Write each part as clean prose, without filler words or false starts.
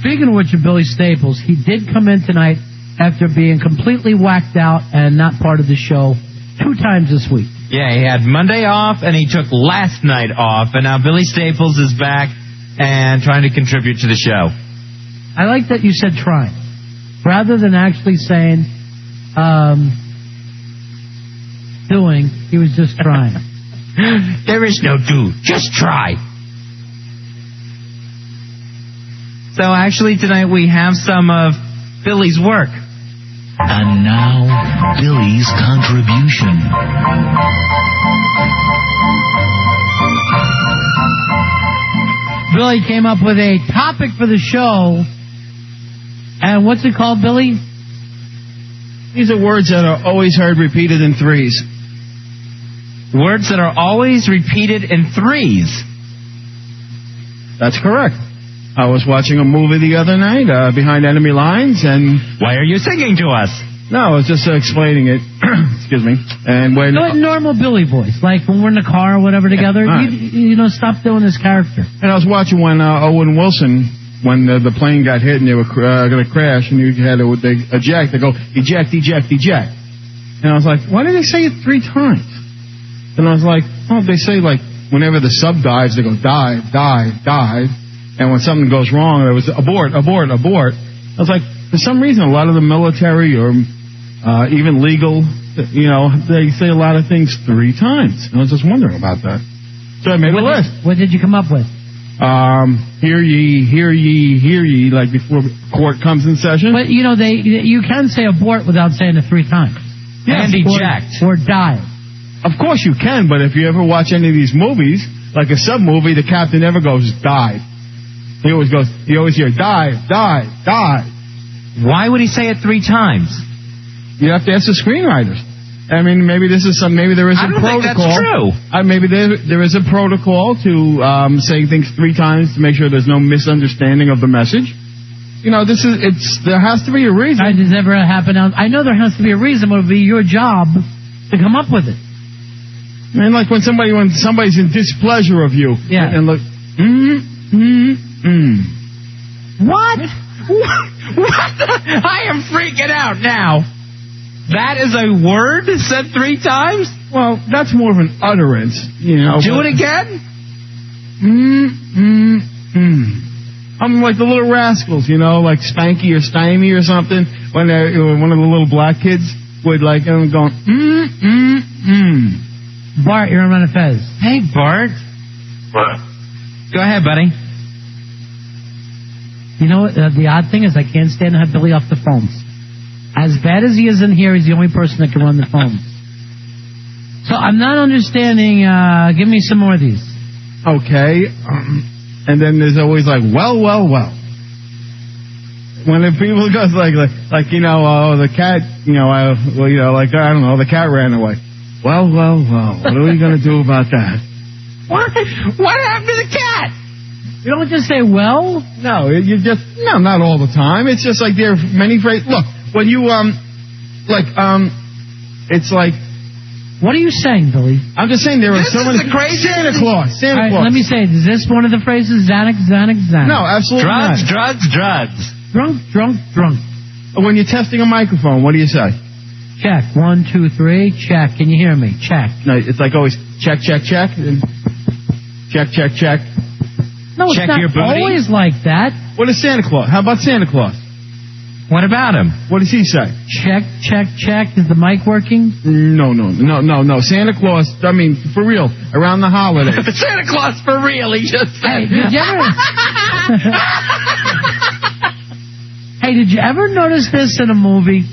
Speaking of which, of Billy Staples, he did come in tonight after being completely whacked out and not part of the show 2 times this week. Yeah, he had Monday off, and he took last night off, and now Billy Staples is back and trying to contribute to the show. I like that you said trying, rather than actually saying doing. He was just trying. There is no do, just try. So actually tonight we have some of Billy's work. And now, Billy's contribution. Billy came up with a topic for the show. And what's it called, Billy? These are words that are always heard repeated in threes. Words that are always repeated in threes. That's correct. I was watching a movie the other night, Behind Enemy Lines, and... Why are you singing to us? No, I was just explaining it. Excuse me. And when... Do it in normal Billy voice, like when we're in the car or whatever together. Right. You know, stop doing this character. And I was watching when Owen Wilson, when the plane got hit and they were going to crash, and you had to eject. They go, eject, eject, eject. And I was like, why did they say it 3 times? And I was like, oh, they say, like, whenever the sub dives, they go, dive, dive, dive. And when something goes wrong, it was abort, abort, abort. I was like, for some reason, a lot of the military or even legal, you know, they say a lot of things 3 times. And I was just wondering about that. So I made a list. What did you come up with? Hear ye, hear ye, hear ye, like before court comes in session. But, you know, you can say abort without saying it 3 times. Yes, and eject. Or dive. Of course you can, but if you ever watch any of these movies, like a sub-movie, the captain never goes, dive. He always hears, dive, dive, dive. Why would he say it 3 times? You have to ask the screenwriters. I mean, maybe there is a protocol. I don't think that's true. Maybe there is a protocol to saying things 3 times to make sure there's no misunderstanding of the message. You know, there has to be a reason. Does it ever happen? I know there has to be a reason, but it would be your job to come up with it. I mean, like when somebody's in displeasure of you. Yeah. And look, What? What? I am freaking out now. That is a word said 3 times? Well, that's more of an utterance, you know. Do it again? I'm like the Little Rascals, you know, like Spanky or Stymie or something. When one of the little black kids would like going, Bart, you're on Run of Fez. Hey, Bart. What? Go ahead, buddy. You know what? The odd thing is I can't stand to have Billy off the phones. As bad as he is in here, he's the only person that can run the phones. So I'm not understanding. Give me some more of these. Okay. And then there's always like, well. When the people goes like you know, the cat, you know, like, I don't know, the cat ran away. Well. What are we going to do about that? What happened to the cat? You don't just say, well? No, not all the time. It's just like there are many phrases. Look, when you, it's like... What are you saying, Billy? I'm just saying there are so many... Santa Claus. All right, let me say, is this one of the phrases? Xanax. No, absolutely not. Drugs. Drunk. When you're testing a microphone, what do you say? Check. 1, 2, 3. Check. Can you hear me? Check. No, it's like always check. And check. No, it's Check not your booty. always like that. What is Santa Claus? How about Santa Claus? What about him? What does he say? Check. Is the mic working? No. Santa Claus, I mean, for real, around the holidays. Santa Claus for real, he just said. Did you ever notice this in a movie?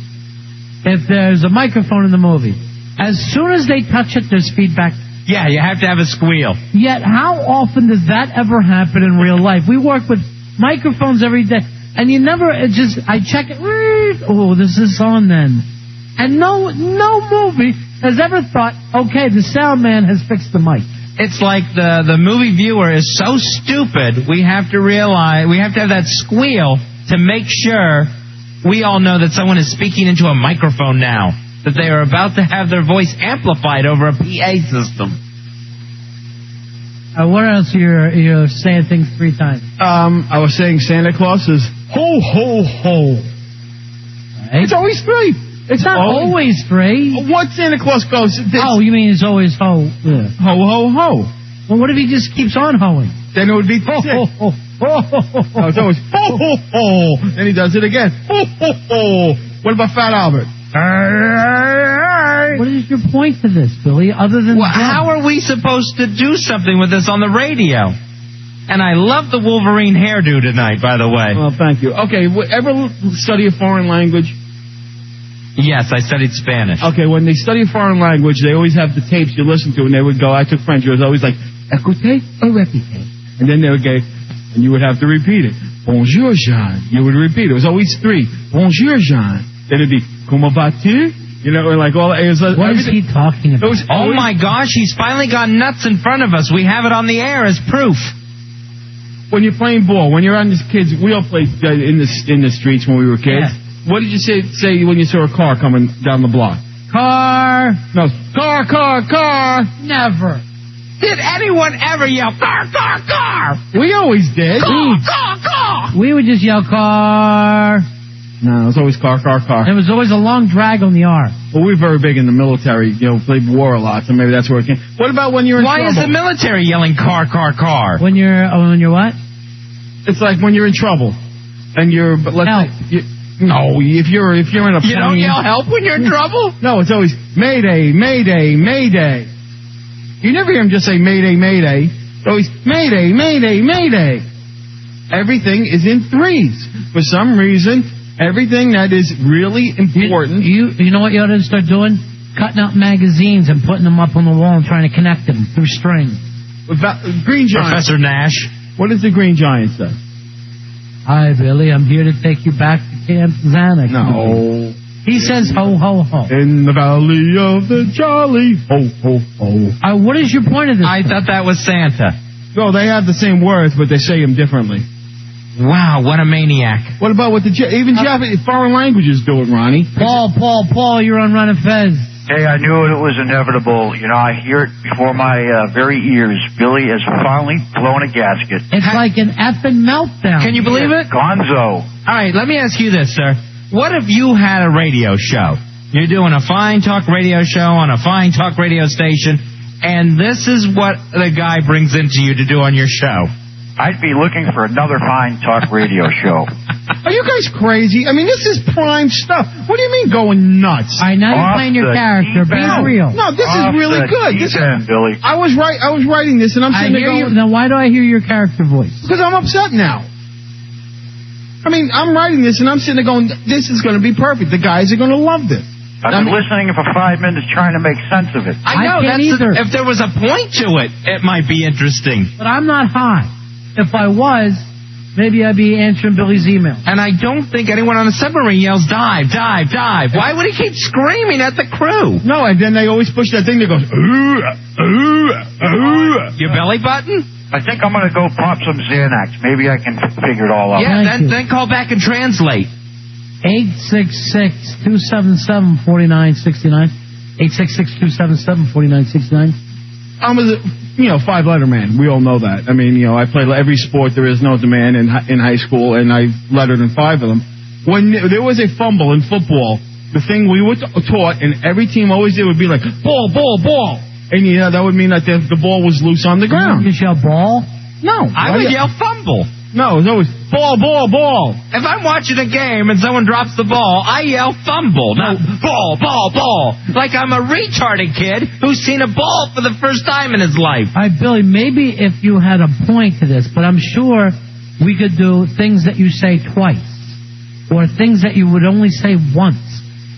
If there's a microphone in the movie, as soon as they touch it, there's feedback. Yeah, you have to have a squeal. Yet, how often does that ever happen in real life? We work with microphones every day, and you never I check it. Oh, this is on then. And no movie has ever thought, okay, the sound man has fixed the mic. It's like the movie viewer is so stupid, we have to have that squeal to make sure we all know that someone is speaking into a microphone now, that they are about to have their voice amplified over a PA system. What else you're saying things 3 times? I was saying Santa Claus is ho, ho, ho. Right? It's always 3. It's not always 3. What Santa Claus goes? Oh, you mean it's always ho? Yeah. Ho, ho, ho. Well, what if he just keeps on hoeing? Then it would be Ho, 6. ho, ho, ho, ho, ho. No, it's always ho, ho, ho. Then he does it again. Ho, ho, ho. What about Fat Albert? What is your point to this, Billy, other than... Well, how are we supposed to do something with this on the radio? And I love the Wolverine hairdo tonight, by the way. Well, thank you. Okay, ever study a foreign language? Yes, I studied Spanish. Okay, when they study a foreign language, they always have the tapes you listen to, and they would go, I took French, it was always like, écoutez ou répétez. And then they would go, and you would have to repeat it. Bonjour, Jean. You would repeat it. It was always 3. Bonjour, Jean. Then it'd be, comment vas-tu? You know, like all. It was, what is he talking about? Oh my gosh, he's finally got nuts in front of us. We have it on the air as proof. When you're playing ball, when you're on this kids, we all played in the streets when we were kids. Yeah. What did you say when you saw a car coming down the block? Car. No, car. Never. Did anyone ever yell, car, car, car? We always did. Car. We would just yell car. No, it was always car. It was always a long drag on the R. Well, we were very big in the military, played war a lot, so maybe that's where it came. What about when you're in trouble? Why is the military yelling car, car, car? When you're what? It's like when you're in trouble. And you're, but let's Help. say, no, if you're in a plane. You don't yell help when you're in trouble? No, it's always Mayday, Mayday, Mayday. You never hear him just say Mayday, Mayday. It's always Mayday, Mayday, Mayday. Everything is in 3s. For some reason, everything that is really important. You know what you ought to start doing? Cutting out magazines and putting them up on the wall and trying to connect them through string. Green Giant. Professor Nash. What does the Green Giant say? Hi, Billy. I'm here to take you back to Camp Xanax. No. He says ho, ho, ho. In the valley of the jolly ho, ho, ho. What is your point of this? I thought that was Santa. No, they have the same words, but they say them differently. Wow, what a maniac. What about even Japanese foreign languages do it, Ronnie? Paul, you're on Run and Fez. Hey, I knew it was inevitable. I hear it before my very ears. Billy has finally blown a gasket. It's like an effing meltdown. Can you believe it? Gonzo. All right, let me ask you this, sir. What if you had a radio show? You're doing a fine talk radio show on a fine talk radio station, and this is what the guy brings into you to do on your show. I'd be looking for another fine talk radio show. Are you guys crazy? I mean, this is prime stuff. What do you mean going nuts? All right, now you're playing your character. Be real. No, this is really good. Billy. I was writing this, and I'm sitting there going... Now, why do I hear your character voice? Because I'm upset now. I mean, I'm writing this, and I'm sitting there going, this is going to be perfect. The guys are going to love this. I've been listening for 5 minutes trying to make sense of it. I know, can't either. If there was a point to it, it might be interesting. But I'm not high. If I was, maybe I'd be answering Billy's email. And I don't think anyone on a submarine yells, dive, dive, dive. Why would he keep screaming at the crew? No, and then they always push that thing that goes, Your belly button? I think I'm going to go pop some Xanax. Maybe I can figure it all out. Yeah, then call back and translate. 866-277-4969. 866-277-4969. I'm a 5-letter man. We all know that. I mean, I played every sport there is known to man in high school, and I lettered in 5 of them. When there was a fumble in football, the thing we were taught, and every team always did, would be like, ball, ball, ball. And, that would mean that the ball was loose on the ground. You yell ball? No. I would yell fumble. No, it's always ball, ball, ball. If I'm watching a game and someone drops the ball, I yell fumble, not ball, ball, ball. Like I'm a retarded kid who's seen a ball for the first time in his life. All right, Billy, maybe if you had a point to this, but I'm sure we could do things that you say twice or things that you would only say once.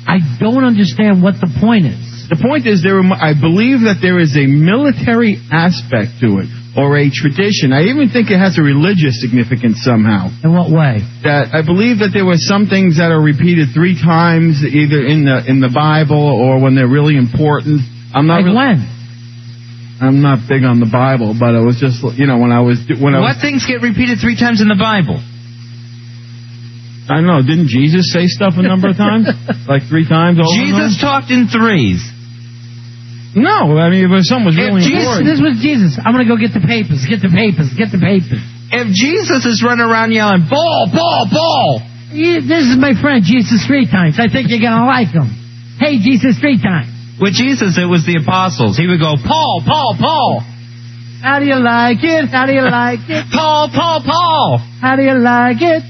I don't understand what the point is. The point is, I believe that there is a military aspect to it, or a tradition. I even think it has a religious significance somehow. In what way? That I believe that there were some things that are repeated 3 times, either in the Bible or when they're really important. I'm not when? I'm not big on the Bible, but it was just What things get repeated 3 times in the Bible? I don't know. Didn't Jesus say stuff a number of times, like 3 times? Jesus talked in 3s. No, I mean, if something was really important. This was Jesus. I'm going to go get the papers. Get the papers. Get the papers. If Jesus is running around yelling, ball, ball, ball. This is my friend, Jesus 3 times. I think you're going to like him. Hey, Jesus 3 times. With Jesus, it was the apostles. He would go, Paul, Paul, Paul. How do you like it? How do you like it? Paul, Paul, Paul. How do you like it?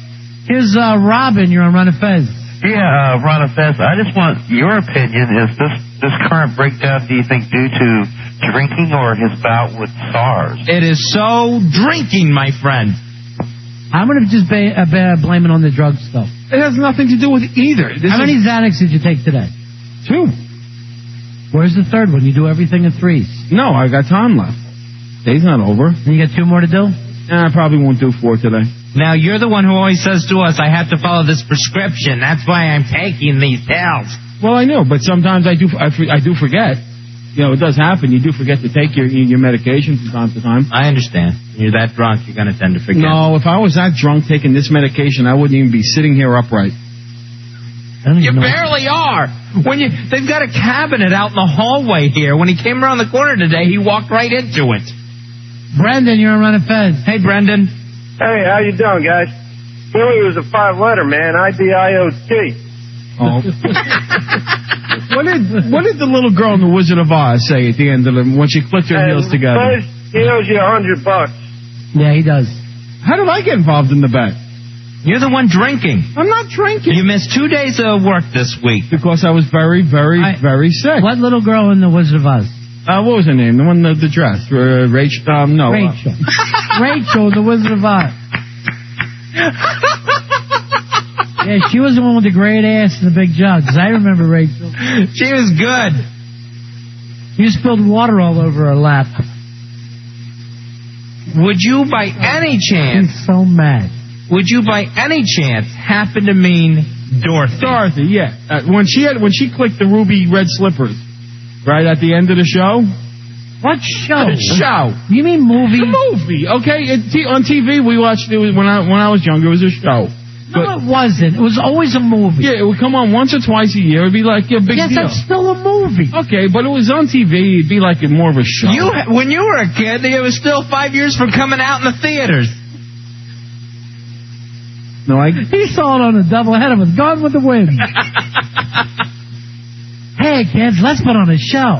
Here's Robin. You're on Run of Fez. Yeah, Ron Fez, I just want your opinion. Is this current breakdown, do you think, due to drinking or his bout with SARS? It is so drinking, my friend. I'm going to just blame it on the drug stuff. It has nothing to do with either. How many Xanax did you take today? 2. Where's the third one? You do everything in 3s. No, I got time left. Day's not over. And you got 2 more to do? I probably won't do 4 today. Now, you're the one who always says to us, I have to follow this prescription. That's why I'm taking these pills. Well, I know, but sometimes I do forget. You know, it does happen. You do forget to take your medication from time to time. I understand. You're that drunk, you're going to tend to forget. No, if I was that drunk taking this medication, I wouldn't even be sitting here upright. You barely are. They've got a cabinet out in the hallway here. When he came around the corner today, he walked right into it. Brendan, you're on Run of Fez. Hey, Brendan. Hey, how you doing, guys? Billy was a 5-letter, man. IDIOT. Oh. What did the little girl in The Wizard of Oz say at the end of it when she clicked her heels together? He owes you $100. Yeah, he does. How did I get involved in the bet? You're the one drinking. I'm not drinking. You missed 2 days of work this week. Because I was very, very, very sick. What little girl in The Wizard of Oz? What was her name? The one, the dress. Rachel. No. Rachel. Rachel, The Wizard of Oz. Yeah, she was the one with the great ass and the big jugs. I remember Rachel. She was good. You spilled water all over her lap. Would you, by any chance... She's so mad. Would you, by any chance, happen to mean Dorothy? Dorothy, yeah. When she clicked the ruby red slippers, right at the end of the show. What show? The show. You mean movie? The movie. Okay, on TV we watched it when I was younger. It was a show. No, it wasn't. It was always a movie. Yeah, it would come on once or twice a year. It'd be like a big deal. Yes, that's still a movie. Okay, but it was on TV. It'd be like more of a show. When you were a kid, it was still 5 years from coming out in the theaters. No, He saw it on a doubleheader with Gone with the Wind. Hey, kids, let's put on a show.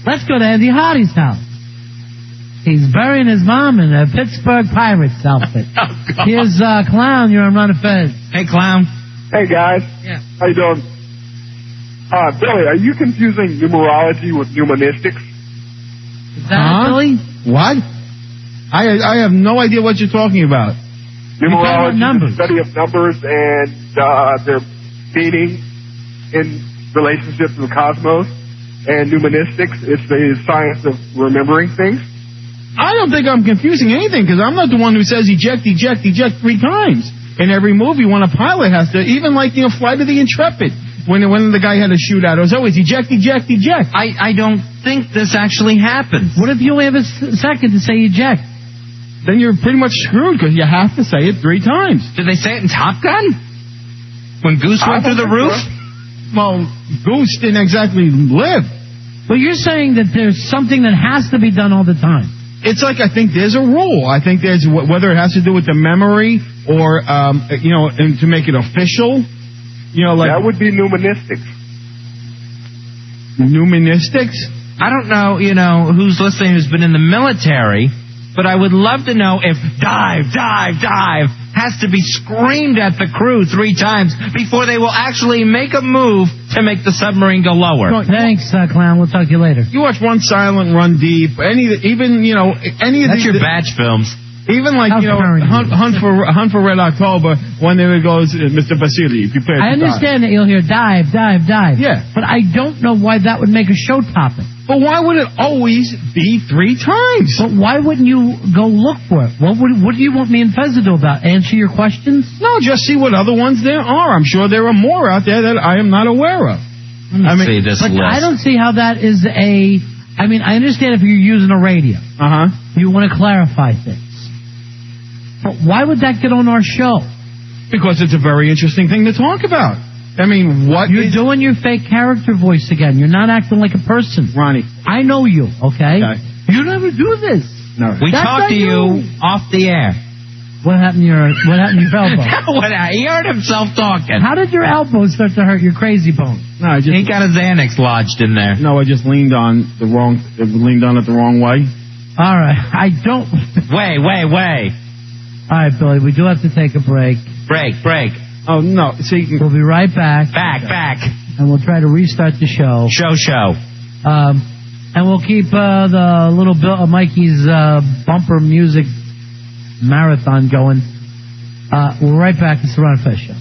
Let's go to Andy Hardy's house. He's burying his mom in a Pittsburgh Pirates outfit. Oh, Here's Clown. You're on Run of Fez. Hey, Clown. Hey, guys. Yeah. How you doing? Billy, are you confusing numerology with numanistics? Is that Billy? What? I have no idea what you're talking about. Numerology is the study of numbers and their meaning in relationship to the cosmos. And numanistics, it's the science of remembering things. I don't think I'm confusing anything because I'm not the one who says eject, eject, eject 3 times in every movie when a pilot has to, even like, Flight of the Intrepid, when the guy had a shootout, it was always eject, eject, eject. I don't think this actually happens. What if you only have a second to say eject? Then you're pretty much screwed because you have to say it 3 times. Did they say it in Top Gun? When Goose went through the roof? Well, Goose didn't exactly live. Well, you're saying that there's something that has to be done all the time. It's like I think there's a rule. I think there's whether it has to do with the memory or and to make it official. Like that would be numanistics. Numanistics? I don't know, who's listening who's been in the military, but I would love to know if dive, dive, dive has to be screamed at the crew 3 times before they will actually make a move to make the submarine go lower. Thanks, Clown. We'll talk to you later. You watch Run Silent, Run Deep, any of That's your badge films. Even like, Hunt for Red October, when there goes, Mr. Basili, prepare to I understand that you'll hear dive, dive, dive. Yeah. But I don't know why that would make a show topic. But why would it always be 3 times? But why wouldn't you go look for it? What do you want me and Fez to do about? Answer your questions? No, just see what other ones there are. I'm sure there are more out there that I am not aware of. See this but list. I don't see how that is I understand if you're using a radio. You want to clarify things. But why would that get on our show? Because it's a very interesting thing to talk about. You're doing your fake character voice again. You're not acting like a person. Ronnie. I know you, okay? You never do this. No. We talk to you off the air. What happened to your elbow? He heard himself talking. How did your elbow start to hurt your crazy bone? No, He got a Xanax lodged in there. No, I just leaned on it the wrong way. All right, I don't. Wait. All right, Billy, we do have to take a break. Break. Oh no! See, we'll be right back. Back. And we'll try to restart the show. Show. And we'll keep the little Mikey's bumper music marathon going. We're right back. It's the Ron Fez Show.